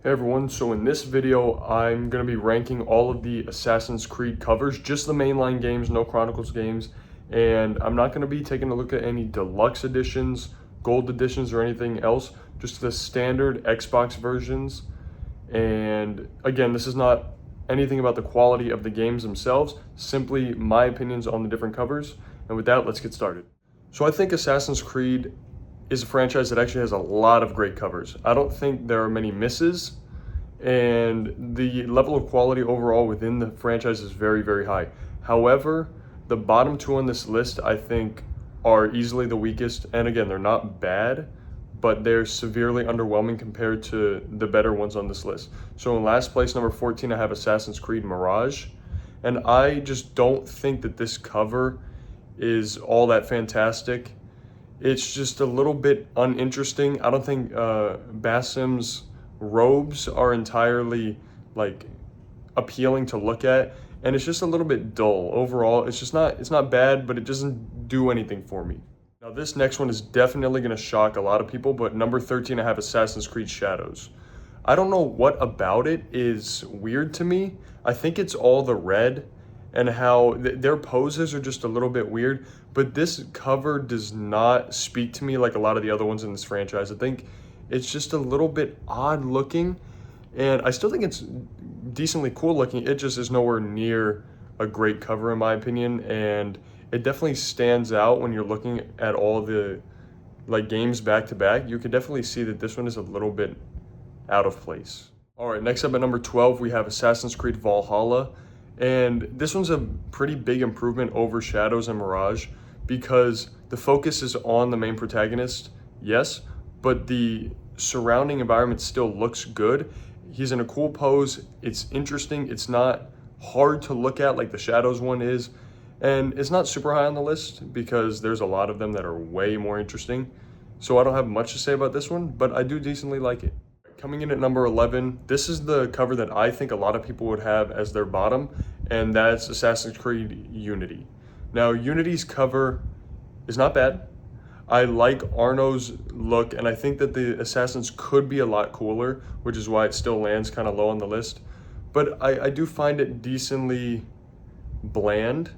Hey everyone, so in this video, I'm going to be ranking all of the Assassin's Creed covers, just the mainline games, no Chronicles games, and I'm not going to be taking a look at any deluxe editions, gold editions, or anything else, just the standard Xbox versions. And again, this is not anything about the quality of the games themselves, simply my opinions on the different covers. And with that, let's get started. So I think Assassin's Creed is a franchise that actually has a lot of great covers. I don't think there are many misses, and the level of quality overall within the franchise is very, very high. However, the bottom two on this list, I think, are easily the weakest. And again, they're not bad, but they're severely underwhelming compared to the better ones on this list. So in last place, number 14, I have Assassin's Creed Mirage. And I just don't think that this cover is all that fantastic. It's just a little bit uninteresting. I don't think Basim's robes are entirely like appealing to look at, and it's just a little bit dull overall. It's not bad, but it doesn't do anything for me. Now this next one is definitely going to shock a lot of people, but number 13, I have Assassin's Creed Shadows. I don't know what about it is weird to me. I think it's all the red and how their poses are just a little bit weird, but this cover does not speak to me like a lot of the other ones in this franchise. I think it's just a little bit odd looking, and I still think it's decently cool looking. It just is nowhere near a great cover in my opinion, and it definitely stands out when you're looking at all the like games back to back. You can definitely see that this one is a little bit out of place. All right, next up at number 12, we have Assassin's Creed Valhalla. And this one's a pretty big improvement over Shadows and Mirage because the focus is on the main protagonist, yes, but the surrounding environment still looks good. He's in a cool pose, it's interesting, it's not hard to look at like the Shadows one is, and it's not super high on the list because there's a lot of them that are way more interesting. So I don't have much to say about this one, but I do decently like it. Coming in at number 11, this is the cover that I think a lot of people would have as their bottom, and that's Assassin's Creed Unity. Now, Unity's cover is not bad. I like Arno's look, and I think that the Assassins could be a lot cooler, which is why it still lands kind of low on the list. But I do find it decently bland,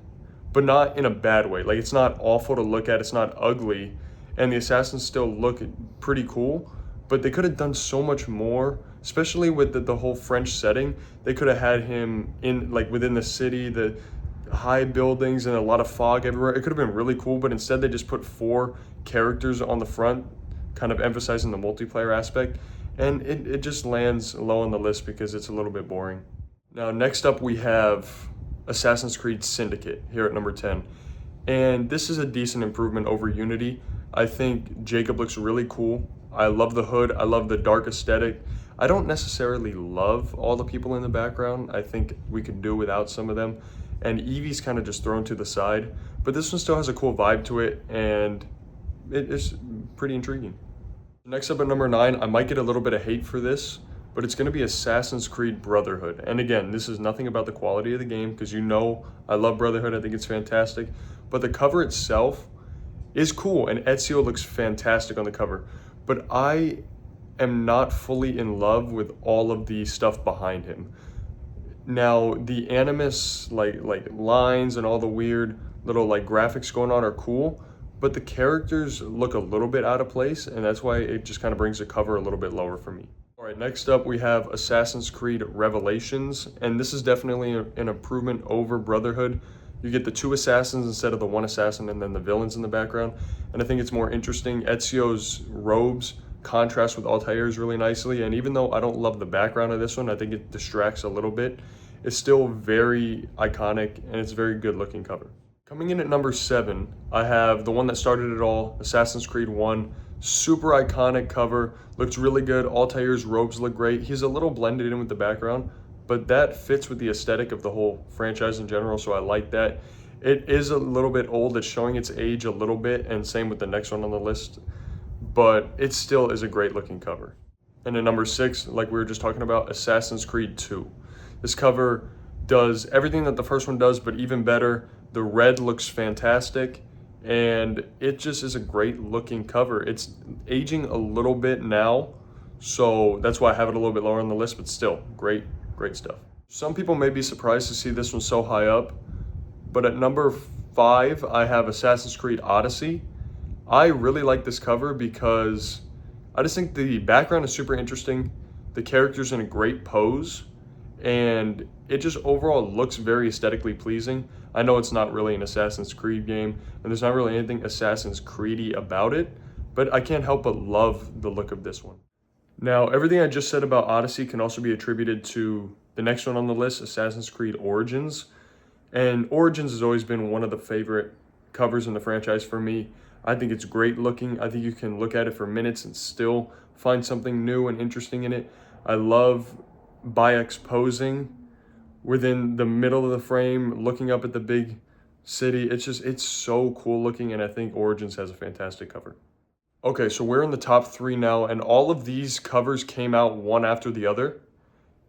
but not in a bad way. Like, it's not awful to look at, it's not ugly, and the Assassins still look pretty cool. But they could have done so much more, especially with the whole French setting. They could have had him in like within the city, the high buildings and a lot of fog everywhere. It could have been really cool, but instead they just put 4 characters on the front, kind of emphasizing the multiplayer aspect. And it just lands low on the list because it's a little bit boring. Now, next up we have Assassin's Creed Syndicate here at number 10. And this is a decent improvement over Unity. I think Jacob looks really cool. I love the hood. I love the dark aesthetic. I don't necessarily love all the people in the background. I think we could do without some of them. And Evie's kind of just thrown to the side. But this one still has a cool vibe to it, and it's pretty intriguing. Next up at number 9, I might get a little bit of hate for this, but it's going to be Assassin's Creed Brotherhood. And again, this is nothing about the quality of the game, because you know I love Brotherhood. I think it's fantastic. But the cover itself is cool, and Ezio looks fantastic on the cover. But I am not fully in love with all of the stuff behind him. Now, the Animus like lines and all the weird little like graphics going on are cool, but the characters look a little bit out of place, and that's why it just kind of brings the cover a little bit lower for me. All right, next up we have Assassin's Creed Revelations, and this is definitely an improvement over Brotherhood. You get the 2 assassins instead of the 1 assassin and then the villains in the background. And I think it's more interesting. Ezio's robes contrast with Altair's really nicely. And even though I don't love the background of this one, I think it distracts a little bit. It's still very iconic, and it's a very good looking cover. Coming in at number 7, I have the one that started it all, Assassin's Creed 1. Super iconic cover, looks really good. Altair's robes look great. He's a little blended in with the background, but that fits with the aesthetic of the whole franchise in general, so I like that. It is a little bit old, it's showing its age a little bit, and same with the next one on the list, but it still is a great looking cover. And at number 6, like we were just talking about, Assassin's Creed 2. This cover does everything that the first one does, but even better. The red looks fantastic, and it just is a great looking cover. It's aging a little bit now, So that's why I have it a little bit lower on the list, but still, great stuff. Some people may be surprised to see this one so high up, but at number 5, I have Assassin's Creed Odyssey. I really like this cover because I just think the background is super interesting. The character's in a great pose, and it just overall looks very aesthetically pleasing. I know it's not really an Assassin's Creed game, and there's not really anything Assassin's Creedy about it, but I can't help but love the look of this one. Now, everything I just said about Odyssey can also be attributed to the next one on the list, Assassin's Creed Origins. And Origins has always been one of the favorite covers in the franchise for me. I think it's great looking. I think you can look at it for minutes and still find something new and interesting in it. I love Bayek's posing within the middle of the frame, looking up at the big city. It's so cool looking, and I think Origins has a fantastic cover. Okay, so we're in the top 3 now, and all of these covers came out one after the other,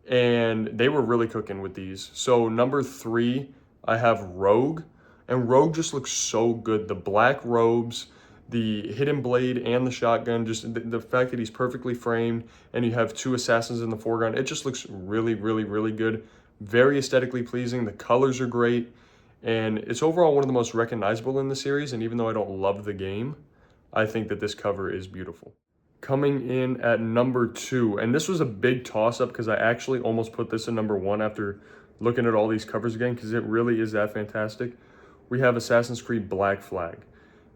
and they were really cooking with these. So number 3, I have Rogue, and Rogue just looks so good. The black robes, the hidden blade, and the shotgun, just the fact that he's perfectly framed, and you have 2 assassins in the foreground, it just looks really, really, really good. Very aesthetically pleasing. The colors are great, and it's overall one of the most recognizable in the series, and even though I don't love the game, I think that this cover is beautiful. Coming in at number 2, and this was a big toss-up because I actually almost put this in number 1 after looking at all these covers again, because it really is that fantastic. We have Assassin's Creed Black Flag.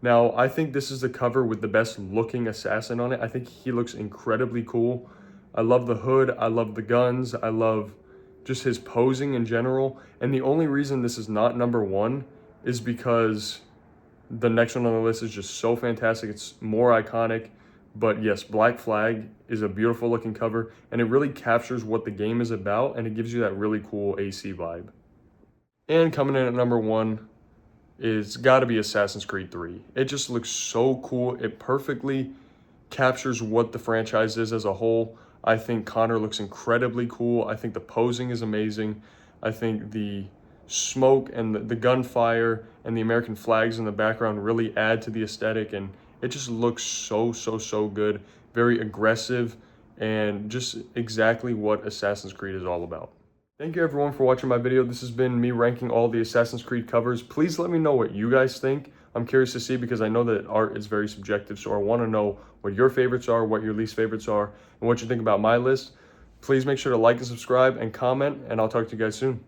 Now, I think this is the cover with the best looking assassin on it. I think he looks incredibly cool. I love the hood, I love the guns, I love just his posing in general. And the only reason this is not number 1 is because the next one on the list is just so fantastic. It's more iconic. But yes, Black Flag is a beautiful looking cover, and it really captures what the game is about, and it gives you that really cool AC vibe. And coming in at number 1 is got to be Assassin's Creed 3. It just looks so cool. It perfectly captures what the franchise is as a whole. I think Connor looks incredibly cool. I think the posing is amazing. I think the smoke and the gunfire and the American flags in the background really add to the aesthetic, and it just looks so good. Very aggressive, and just exactly what Assassin's Creed is all about. Thank you everyone for watching my video. This has been me ranking all the Assassin's Creed covers. Please let me know what you guys think. I'm curious to see, because I know that art is very subjective, so I want to know what your favorites are, what your least favorites are, and what you think about my list. Please make sure to like and subscribe and comment, and I'll talk to you guys soon.